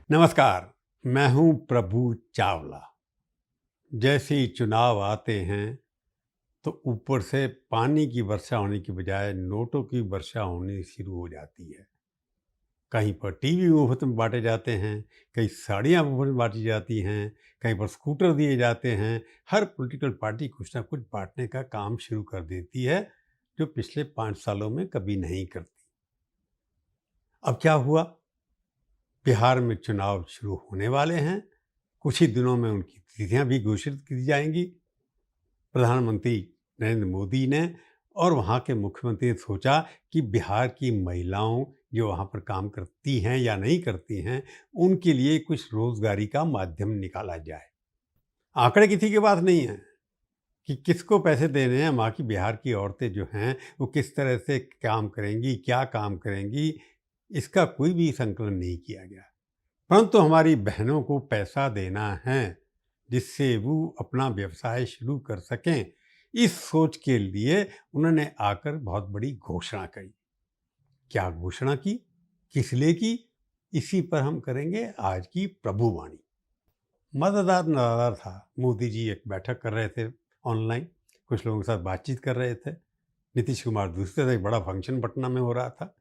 नमस्कार। मैं हूं प्रभु चावला। जैसे ही चुनाव आते हैं तो ऊपर से पानी की वर्षा होने की बजाय नोटों की वर्षा होनी शुरू हो जाती है। कहीं पर टीवी मुफ्त में बांटे जाते हैं, कहीं साड़ियां मुफ्त में बांटी जाती हैं, कहीं पर स्कूटर दिए जाते हैं। हर पॉलिटिकल पार्टी कुछ ना कुछ बांटने का काम शुरू कर देती है, जो पिछले 5 सालों में कभी नहीं करती। अब क्या हुआ? बिहार में चुनाव शुरू होने वाले हैं। कुछ ही दिनों में उनकी तिथियां भी घोषित की जाएंगी। प्रधानमंत्री नरेंद्र मोदी ने और वहाँ के मुख्यमंत्री ने सोचा कि बिहार की महिलाओं जो वहाँ पर काम करती हैं या नहीं करती हैं, उनके लिए कुछ रोजगारी का माध्यम निकाला जाए। आंकड़े किसी के पास नहीं है कि किसको पैसे देने हैं। वहाँ की बिहार की औरतें जो हैं वो किस तरह से काम करेंगी, क्या काम करेंगी, इसका कोई भी संकलन नहीं किया गया। परंतु हमारी बहनों को पैसा देना है जिससे वो अपना व्यवसाय शुरू कर सकें। इस सोच के लिए उन्होंने आकर बहुत बड़ी घोषणा करी। क्या घोषणा की, किस लिए की, इसी पर हम करेंगे आज की प्रभुवाणी। मजेदार नज़ारा था। मोदी जी एक बैठक कर रहे थे ऑनलाइन, कुछ लोगों के साथ बातचीत कर रहे थे। नीतीश कुमार दूसरे थे, एक बड़ा फंक्शन पटना में हो रहा था।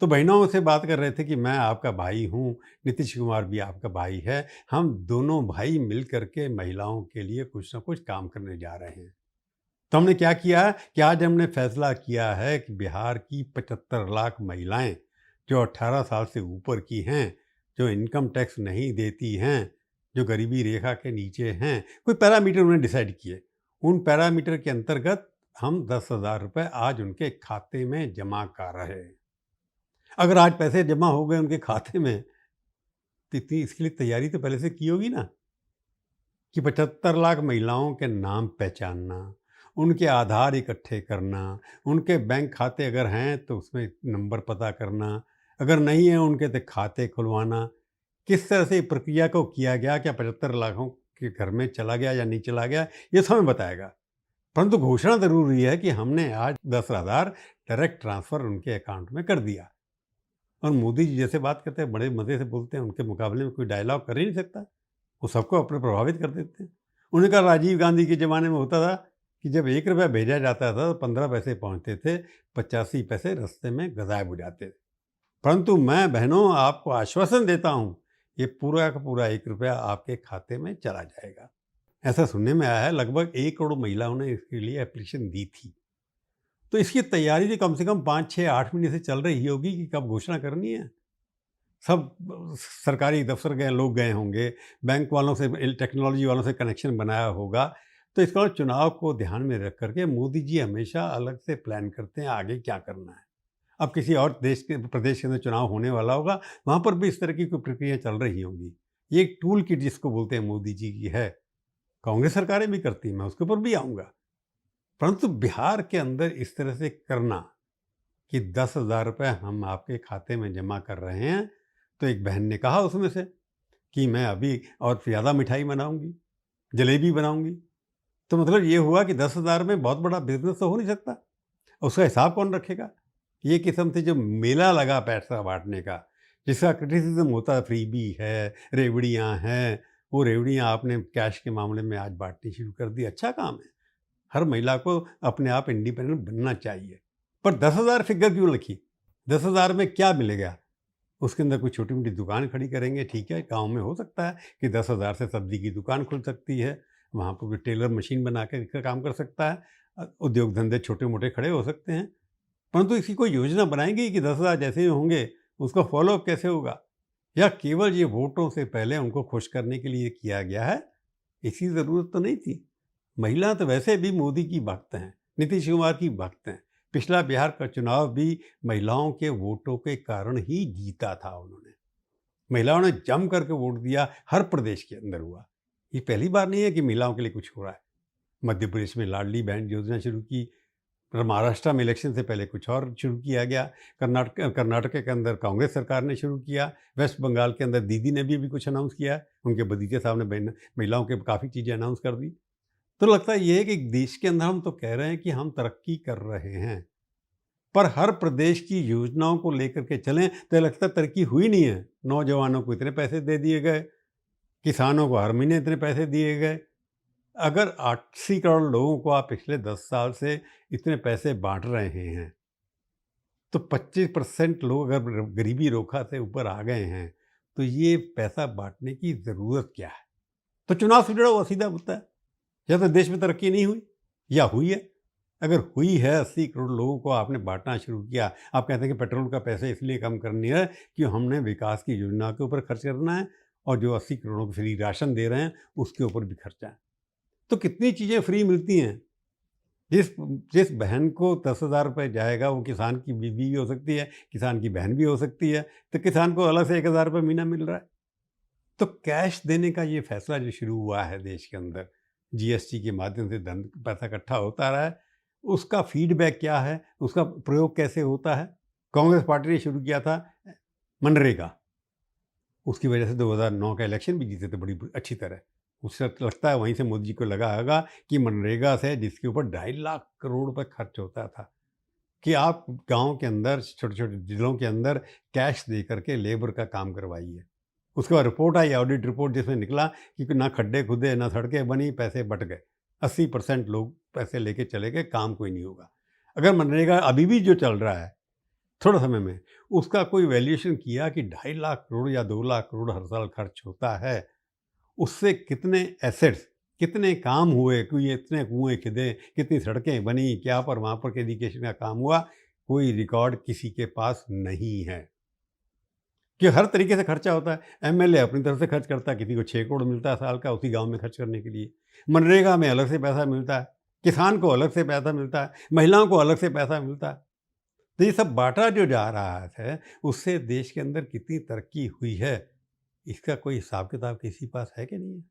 तो बहनों से बात कर रहे थे कि मैं आपका भाई हूँ, नीतीश कुमार भी आपका भाई है। हम दोनों भाई मिल कर के महिलाओं के लिए कुछ ना कुछ काम करने जा रहे हैं। तो हमने क्या किया कि आज हमने फैसला किया है कि बिहार की 75 लाख महिलाएं जो 18 साल से ऊपर की हैं, जो इनकम टैक्स नहीं देती हैं, जो गरीबी रेखा के नीचे हैं, कोई पैरामीटर उन्हें डिसाइड किए। उन पैरामीटर के अंतर्गत हम 10,000 रुपये आज उनके खाते में जमा कर रहे हैं। अगर आज पैसे जमा हो गए उनके खाते में, तो इतनी इसके लिए तैयारी तो पहले से की होगी ना, कि 75 लाख महिलाओं के नाम पहचानना, उनके आधार इकट्ठे करना, उनके बैंक खाते अगर हैं तो उसमें नंबर पता करना, अगर नहीं है उनके तो खाते खुलवाना। किस तरह से प्रक्रिया को किया गया, क्या 75 लाखों के घर में चला गया या नहीं चला गया, ये समय बताएगा। परंतु घोषणा ज़रूर ये है कि हमने आज 10,000 डायरेक्ट ट्रांसफ़र उनके अकाउंट में कर दिया। और मोदी जी जैसे बात करते हैं, बड़े मज़े से बोलते हैं, उनके मुकाबले में कोई डायलॉग कर ही नहीं सकता। वो सबको अपने प्रभावित कर देते हैं। उन्होंने कहा राजीव गांधी के ज़माने में होता था कि जब 1 रुपया भेजा जाता था तो 15 पैसे पहुँचते थे, 85 पैसे रास्ते में गायब हो जाते थे। परंतु मैं बहनों आपको आश्वासन देता हूँ, ये पूरा का पूरा 1 रुपया आपके खाते में चला जाएगा। ऐसा सुनने में आया है, लगभग 1 करोड़ महिलाओं ने इसके लिए एप्लीकेशन दी थी। तो इसकी तैयारी तो कम से कम 5, 6, 8 महीने से चल रही होगी कि कब घोषणा करनी है। सब सरकारी दफ्तर गए लोग गए होंगे, बैंक वालों से, टेक्नोलॉजी वालों से कनेक्शन बनाया होगा। तो इसका मतलब चुनाव को ध्यान में रख करके मोदी जी हमेशा अलग से प्लान करते हैं आगे क्या करना है। अब किसी और देश के प्रदेश के अंदर चुनाव होने वाला होगा, वहाँ पर भी इस तरह की कोई प्रक्रिया चल रही होंगी। ये एक टूल किट जिसको बोलते हैं मोदी जी की है। कांग्रेस सरकारें भी करती हैं, मैं उसके ऊपर भी आऊँगा। परंतु बिहार के अंदर इस तरह से करना कि 10,000 रुपये हम आपके खाते में जमा कर रहे हैं, तो एक बहन ने कहा उसमें से कि मैं अभी और ज़्यादा मिठाई बनाऊंगी, जलेबी बनाऊंगी। तो मतलब ये हुआ कि 10,000 में बहुत बड़ा बिजनेस तो हो नहीं सकता। उसका हिसाब कौन रखेगा? ये किस्म से जो मेला लगा पैसा बांटने का, जिसका क्रिटिसिज्म होता है, फ्रीबी है, रेवड़ियाँ हैं, वो रेवड़ियाँ आपने कैश के मामले में आज बांटनी शुरू कर दी। अच्छा काम है। हर महिला को अपने आप इंडिपेंडेंट बनना चाहिए। पर 10,000 फिगर क्यों रखी? 10,000 में क्या मिलेगा? उसके अंदर कोई छोटी-मोटी दुकान खड़ी करेंगे, ठीक है, गाँव में हो सकता है कि 10,000 से सब्ज़ी की दुकान खुल सकती है, वहाँ पर कोई टेलर मशीन बना के का काम कर सकता है, उद्योग धंधे छोटे-मोटे खड़े हो सकते हैं। परंतु इसकी कोई योजना बनाएँगे कि 10,000 जैसे ही होंगे, उसका फ़ॉलो-अप कैसे होगा? या केवल ये वोटों से पहले उनको खुश करने के लिए किया गया है? इसकी ज़रूरत तो नहीं थी। महिला तो वैसे भी मोदी की भक्त हैं, नीतीश कुमार की भक्त हैं। पिछला बिहार का चुनाव भी महिलाओं के वोटों के कारण ही जीता था उन्होंने। महिलाओं ने जम करके वोट दिया, हर प्रदेश के अंदर हुआ। ये पहली बार नहीं है कि महिलाओं के लिए कुछ हो रहा है। मध्य प्रदेश में लाडली बहन योजना शुरू की, फिर महाराष्ट्र में इलेक्शन से पहले कुछ और शुरू किया गया, कर्नाटक के अंदर कांग्रेस सरकार ने शुरू किया, वेस्ट बंगाल के अंदर दीदी ने भी अभी कुछ अनाउंस किया है, उनके भतीजे साहब ने बहन महिलाओं के काफ़ी चीज़ें अनाउंस कर दी। तो लगता है ये है कि देश के अंदर हम तो कह रहे हैं कि हम तरक्की कर रहे हैं, पर हर प्रदेश की योजनाओं को लेकर के चलें तो लगता तरक्की हुई नहीं है। नौजवानों को इतने पैसे दे दिए गए, किसानों को हर महीने इतने पैसे दिए गए। अगर 80 करोड़ लोगों को आप पिछले 10 साल से इतने पैसे बाँट रहे हैं, तो 25% लोग अगर गरीबी रेखा से ऊपर आ गए हैं, तो ये पैसा बाँटने की ज़रूरत क्या है? तो चुनाव से जुड़ा हुआ सीधा मुद्दा है। या तो देश में तरक्की नहीं हुई या हुई है। अगर हुई है, 80 करोड़ लोगों को आपने बाँटना शुरू किया, आप कहते हैं कि पेट्रोल का पैसा इसलिए कम करनी है कि हमने विकास की योजना के ऊपर खर्च करना है और जो 80 करोड़ को फ्री राशन दे रहे हैं, उसके ऊपर भी खर्चा है। तो कितनी चीज़ें फ्री मिलती हैं। जिस जिस बहन को 10,000 रुपये जाएगा, वो किसान की बीवी भी हो सकती है, किसान की बहन भी हो सकती है, तो किसान को अलग से 1,000 रुपये महीना मिल रहा है। तो कैश देने का ये फैसला जो शुरू हुआ है देश के अंदर, जीएसटी के माध्यम से धन पैसा इकट्ठा होता रहा है, उसका फीडबैक क्या है, उसका प्रयोग कैसे होता है? कांग्रेस पार्टी ने शुरू किया था मनरेगा, उसकी वजह से 2009 का इलेक्शन भी जीते थे बड़ी अच्छी तरह। उससे लगता है वहीं से मोदी जी को लगा होगा कि मनरेगा से, जिसके ऊपर 2.5 लाख करोड़ रुपए खर्च होता था, कि आप गाँव के अंदर, छोटे-छोटे जिलों के अंदर कैश दे करके लेबर का काम करवाइए। उसके बाद रिपोर्ट आई, ऑडिट रिपोर्ट, जिसमें निकला कि ना खड्डे खुदे, ना सड़कें बनी, पैसे बँट गए। 80% लोग पैसे लेके चले गए, काम कोई नहीं होगा। अगर मनरेगा अभी भी जो चल रहा है, थोड़ा समय में, उसका कोई वैल्यूएशन किया कि 2.5 लाख करोड़ या 2 लाख करोड़ हर साल खर्च होता है, उससे कितने एसेट्स, कितने काम हुए, कि ये इतने कुएँ खुदे, कितनी सड़कें बनी, क्या पर वहाँ पर एजुकेशन का काम हुआ, कोई रिकॉर्ड किसी के पास नहीं है। कि हर तरीके से खर्चा होता है। एमएलए अपनी तरफ से खर्च करता है, किसी को 6 करोड़ मिलता है साल का उसी गाँव में खर्च करने के लिए। मनरेगा में अलग से पैसा मिलता है, किसान को अलग से पैसा मिलता है, महिलाओं को अलग से पैसा मिलता है। तो ये सब बाँटा जो जा रहा है, उससे देश के अंदर कितनी तरक्की हुई है, इसका कोई हिसाब-किताब किसी के पास है कि नहीं है?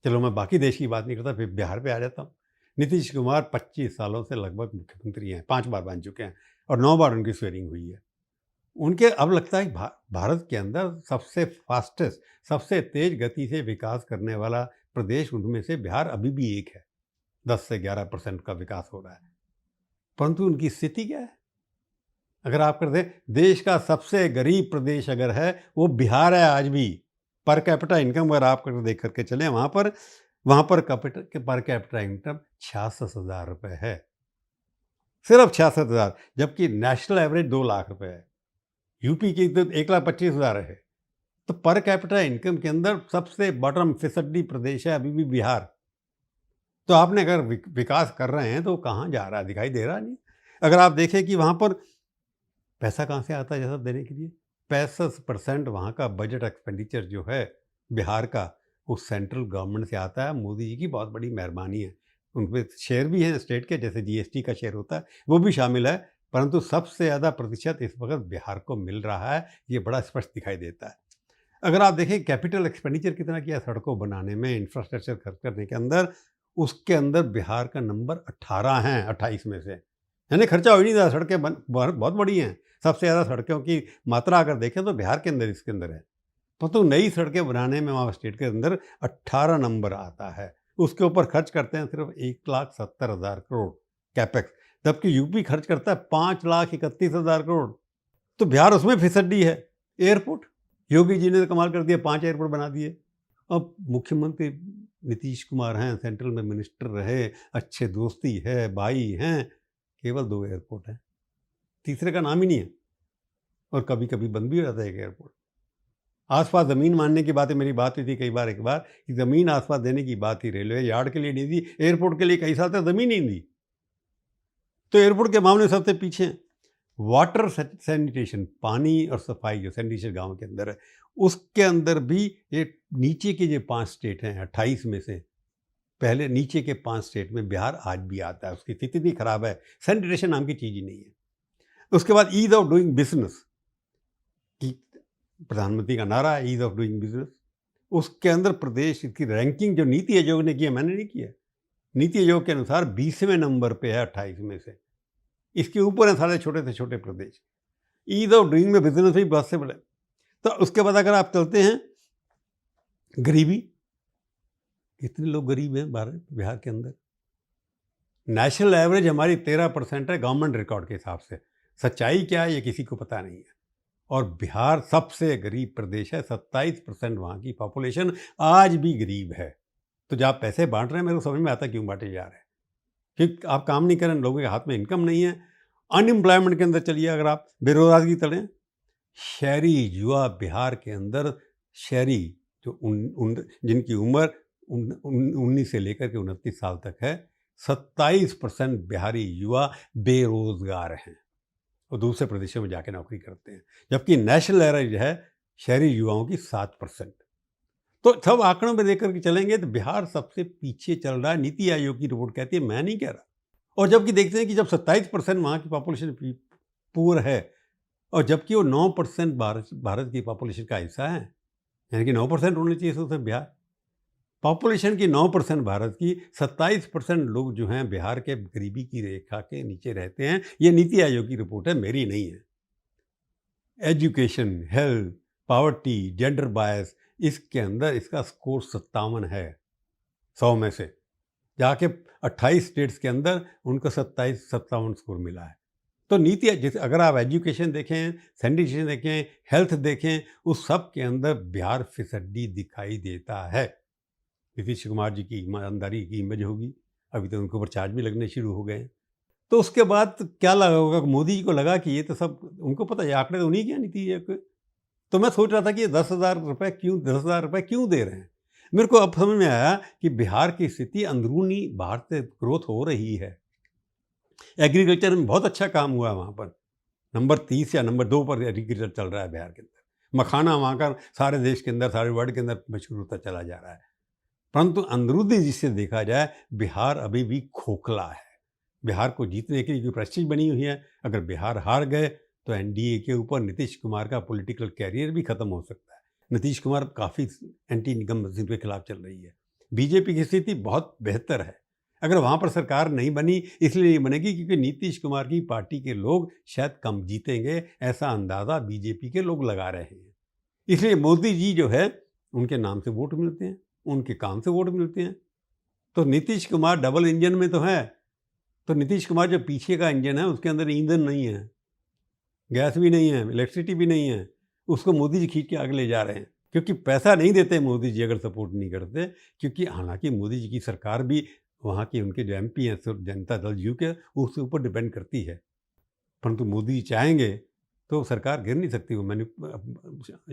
चलो मैं बाकी देश की बात नहीं करता, फिर बिहार पे आ जाता हूँ। नीतीश कुमार 25 सालों से लगभग मुख्यमंत्री हैं, 5 बार बन चुके हैं और 9 बार उनकी स्वेरिंग हुई है। उनके अब लगता है कि भारत के अंदर सबसे फास्टेस्ट, सबसे तेज गति से विकास करने वाला प्रदेश उनमें से बिहार अभी भी एक है। 10 से 11% का विकास हो रहा है। परंतु उनकी स्थिति क्या है? अगर आप कर दें, देश का सबसे गरीब प्रदेश अगर है, वो बिहार है आज भी। पर कैपिटा इनकम अगर आप कर देख करके चलें, वहाँ पर पर कैपिटा इनकम 66,000 रुपये है। सिर्फ 66,000, जबकि नेशनल एवरेज 2 लाख रुपए है। यूपी की तो 1,25,000 है। तो पर कैपिटा इनकम के अंदर सबसे बॉटम फिसड्डी प्रदेश है अभी भी बिहार। तो आपने अगर विकास कर रहे हैं तो कहाँ जा रहा है, दिखाई दे रहा नहीं। अगर आप देखें कि वहाँ पर पैसा कहाँ से आता है ये सब देने के लिए, 65% वहाँ का बजट एक्सपेंडिचर जो है बिहार का, वो सेंट्रल गवर्नमेंट से आता है। मोदी जी की बहुत बड़ी मेहरबानी है। उनपे शेयर भी हैं स्टेट के, जैसे जीएसटी का शेयर होता है, वो भी शामिल है। परंतु सबसे ज़्यादा प्रतिशत इस वक्त बिहार को मिल रहा है, ये बड़ा स्पष्ट दिखाई देता है। अगर आप देखें कैपिटल एक्सपेंडिचर कितना किया सड़कों बनाने में, इंफ्रास्ट्रक्चर खर्च करने के अंदर, उसके अंदर बिहार का नंबर 18 है 28 में से। यानी खर्चा हो ही नहीं रहा, सड़कें बहुत बड़ी हैं। सबसे ज़्यादा सड़कों की मात्रा अगर देखें तो बिहार के अंदर, इसके अंदर है। परंतु नई सड़कें बनाने में वहाँ स्टेट के अंदर 18 नंबर आता है। उसके ऊपर खर्च करते हैं सिर्फ 1,70,000 करोड़ कैपेक्स, जबकि यूपी खर्च करता है 5,31,000 करोड़। तो बिहार उसमें फिसड्डी है। एयरपोर्ट, योगी जी ने तो कमाल कर दिया, 5 एयरपोर्ट बना दिए। अब मुख्यमंत्री नीतीश कुमार हैं, सेंट्रल में मिनिस्टर रहे, अच्छे दोस्ती है, भाई हैं, केवल 2 एयरपोर्ट हैं, तीसरे का नाम ही नहीं है। और कभी-कभी बंद भी हो जाता है एक एयरपोर्ट। आस-पास ज़मीन मांगने की बातें, मेरी बात हुई थी कई बार, एक बार कि ज़मीन आस-पास देने की बात थी, रेलवे यार्ड के लिए नहीं दी, एयरपोर्ट के लिए कई साल तक ज़मीन नहीं दी। तो एयरपोर्ट के मामले में सबसे पीछे हैं। वाटर सैनिटेशन, पानी और सफाई जो सैनिटेशन गाँव के अंदर है, उसके अंदर भी ये नीचे के जो 5 स्टेट हैं 28 में से, पहले नीचे के 5 स्टेट में बिहार आज भी आता है। उसकी स्थिति इतनी खराब है, सैनिटेशन नाम की चीज़ ही नहीं है। उसके बाद ईज़ ऑफ डूइंग बिज़नेस, कि प्रधानमंत्री का नारा है ईज़ ऑफ डूइंग बिज़नेस। उसके अंदर प्रदेश की रैंकिंग जो नीति आयोग ने की है, मैंने नहीं की है। नीति आयोग के अनुसार 20वें नंबर पे है 28 में से। इसके ऊपर हैं सारे छोटे से छोटे प्रदेश। ईज़ ऑफ डूइंग में बिज़नेस भी बहुत से बड़े। तो उसके बाद अगर आप चलते हैं, गरीबी, कितने लोग गरीब हैं बिहार के अंदर? नेशनल एवरेज हमारी 13% है गवर्नमेंट रिकॉर्ड के हिसाब से। सच्चाई क्या है ये किसी को पता नहीं है। और बिहार सबसे गरीब प्रदेश है, 27% वहाँ की पॉपुलेशन आज भी गरीब है। तो जब आप पैसे बांट रहे हैं, मेरे को समझ में आता क्यों बांटे जा रहे हैं। कि आप काम नहीं कर रहे हैं, लोगों के हाथ में इनकम नहीं है। अनएम्प्लॉयमेंट के अंदर चलिए, अगर आप बेरोजगारी तड़ें, शहरी युवा बिहार के अंदर, शहरी जो जिनकी उम्र 19 से लेकर के 29 साल तक है, 27% बिहारी युवा बेरोजगार हैं और दूसरे प्रदेशों में जाके नौकरी करते हैं, जबकि नेशनल एवरेज है शहरी युवाओं की 7%। तो सब आंकड़ों में देख करके चलेंगे तो बिहार सबसे पीछे चल रहा है। नीति आयोग की रिपोर्ट कहती है, मैं नहीं कह रहा। और जबकि देखते हैं कि जब 27% वहाँ की पॉपुलेशन पुअर है और जबकि वो 9% भारत की पॉपुलेशन का हिस्सा है, यानी कि 9% होनी चाहिए उसमें बिहार। पॉपुलेशन की 9% भारत की, 27% लोग जो हैं बिहार के गरीबी की रेखा के नीचे रहते हैं। ये नीति आयोग की रिपोर्ट है, मेरी नहीं है। Education, health, poverty, gender bias, इसके अंदर इसका स्कोर 57 है 100 में से। जाके 28 स्टेट्स के अंदर उनको 57 स्कोर मिला है। तो नीति जैसे अगर आप एजुकेशन देखें, सैनिटेशन देखें, हेल्थ देखें, उस सब के अंदर बिहार फिसड्डी दिखाई देता है। नीतीश कुमार जी की ईमानदारी की इमेज होगी, अभी तो उनके ऊपर चार्ज भी लगने शुरू हो गए हैं। तो उसके बाद क्या लगा होगा, मोदी जी को लगा कि ये तो सब उनको पता है, आंकड़े तो उन्हीं के हैं नीति आयोग के। तो मैं सोच रहा था कि ये 10,000 रुपये क्यों दे रहे हैं। मेरे को अब समझ में आया कि बिहार की स्थिति अंदरूनी बाहर से ग्रोथ हो रही है। एग्रीकल्चर में बहुत अच्छा काम हुआ है वहाँ पर, नंबर 30 या नंबर 2 पर एग्रीकल्चर चल रहा है बिहार के अंदर। मखाना वहाँ का सारे देश के अंदर, सारे वर्ल्ड के अंदर मशहूर होता चला जा रहा है। परंतु अंदरूनी जिससे देखा जाए, बिहार अभी भी खोखला है। बिहार को जीतने के लिए जो प्रेस्टीज बनी हुई है, अगर बिहार हार गए तो एनडीए के ऊपर नीतीश कुमार का पॉलिटिकल कैरियर भी खत्म हो सकता है। नीतीश कुमार काफ़ी एंटी इनकम्बेंसी के खिलाफ चल रही है। बीजेपी की स्थिति बहुत बेहतर है। अगर वहाँ पर सरकार नहीं बनी, इसलिए नहीं बनेगी क्योंकि नीतीश कुमार की पार्टी के लोग शायद कम जीतेंगे, ऐसा अंदाज़ा बीजेपी के लोग लगा रहे हैं। इसलिए मोदी जी जो है, उनके नाम से वोट मिलते हैं, उनके काम से वोट मिलते हैं। तो नीतीश कुमार डबल इंजन में तो है। तो नीतीश कुमार जो पीछे का इंजन है, उसके अंदर ईंधन नहीं है, गैस भी नहीं है, इलेक्ट्रिसिटी भी नहीं है, उसको मोदी जी खींच के आगे ले जा रहे हैं। क्योंकि पैसा नहीं देते मोदी जी अगर सपोर्ट नहीं करते, क्योंकि हालांकि मोदी जी की सरकार भी वहाँ के उनके जो एमपी हैं, जनता दल यू के, उसके ऊपर डिपेंड करती है। परंतु मोदी जी चाहेंगे तो सरकार गिर नहीं सकती। वो मैंने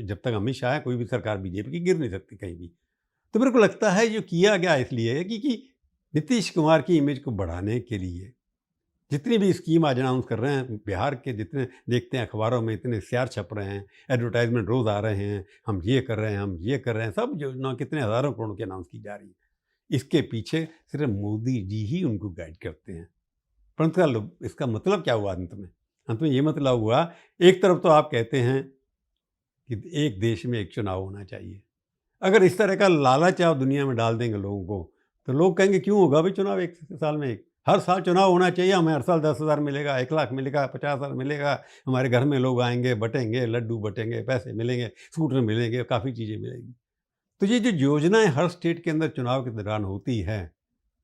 जब तक अमित शाह है, कोई भी सरकार बीजेपी की गिर नहीं सकती कहीं भी। तो मेरे को लगता है जो किया गया इसलिए है कि नीतीश कुमार की इमेज को बढ़ाने के लिए जितनी भी स्कीम आज अनाउंस कर रहे हैं, बिहार के जितने देखते हैं अखबारों में, इतने इश्तिहार छप रहे हैं, एडवर्टाइजमेंट रोज़ आ रहे हैं, हम ये कर रहे हैं, हम ये कर रहे हैं, सब योजना कितने हज़ारों करोड़ की अनाउंस की जा रही है। इसके पीछे सिर्फ मोदी जी ही उनको गाइड करते हैं। परंतु इसका मतलब क्या हुआ अंत में? अंत में ये मतलब हुआ, एक तरफ तो आप कहते हैं कि एक देश में एक चुनाव होना चाहिए। अगर इस तरह का लालच आप दुनिया में डाल देंगे लोगों को, तो लोग कहेंगे क्यों होगा भाई चुनाव 1 साल में एक? हर साल चुनाव होना चाहिए, हमें हर साल 10,000 मिलेगा, 1 लाख मिलेगा, 50,000 मिलेगा, हमारे घर में लोग आएँगे, बँटेंगे, लड्डू बँटेंगे, पैसे मिलेंगे, स्कूटर मिलेंगे, काफ़ी चीज़ें मिलेंगी। तो ये जो योजनाएँ हर स्टेट के अंदर चुनाव के दौरान होती हैं,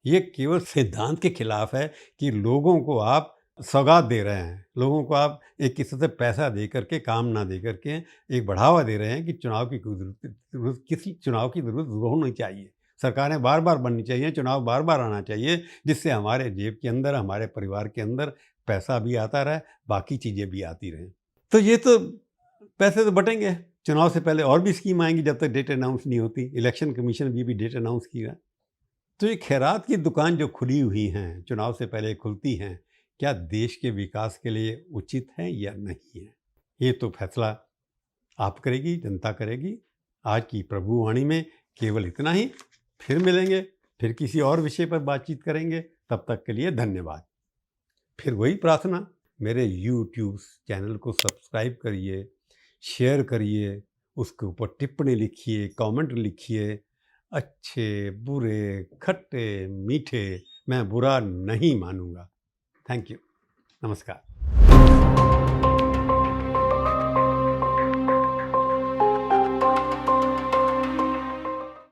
ये केवल सिद्धांत के खिलाफ है कि लोगों को आप सौगात दे रहे हैं, लोगों को आप एक किसी से पैसा दे करके, काम ना दे करके एक बढ़ावा दे रहे हैं कि चुनाव की कोई ज़रूरत, किसी चुनाव की ज़रूरत होनी चाहिए। सरकारें बार-बार बननी चाहिए, चुनाव बार-बार आना चाहिए, जिससे हमारे जेब के अंदर, हमारे परिवार के अंदर पैसा भी आता रहे, बाकी चीज़ें भी आती रहें। तो ये तो पैसे तो बँटेंगे, चुनाव से पहले और भी स्कीम आएँगी जब तक डेट अनाउंस नहीं होती। इलेक्शन कमीशन भी डेट अनाउंस किया। तो ये खैरात की दुकान जो खुली हुई हैं, चुनाव से पहले खुलती हैं, क्या देश के विकास के लिए उचित है या नहीं है? ये तो फैसला आप करेगी, जनता करेगी। आज की प्रभुवाणी में केवल इतना ही। फिर मिलेंगे, फिर किसी और विषय पर बातचीत करेंगे। तब तक के लिए धन्यवाद। फिर वही प्रार्थना, मेरे यूट्यूब चैनल को सब्सक्राइब करिए, शेयर करिए, उसके ऊपर टिप्पणी लिखिए, कमेंट लिखिए। अच्छे, बुरे, खट्टे, मीठे, मैं बुरा नहीं मानूँगा। Thank you. नमस्कार।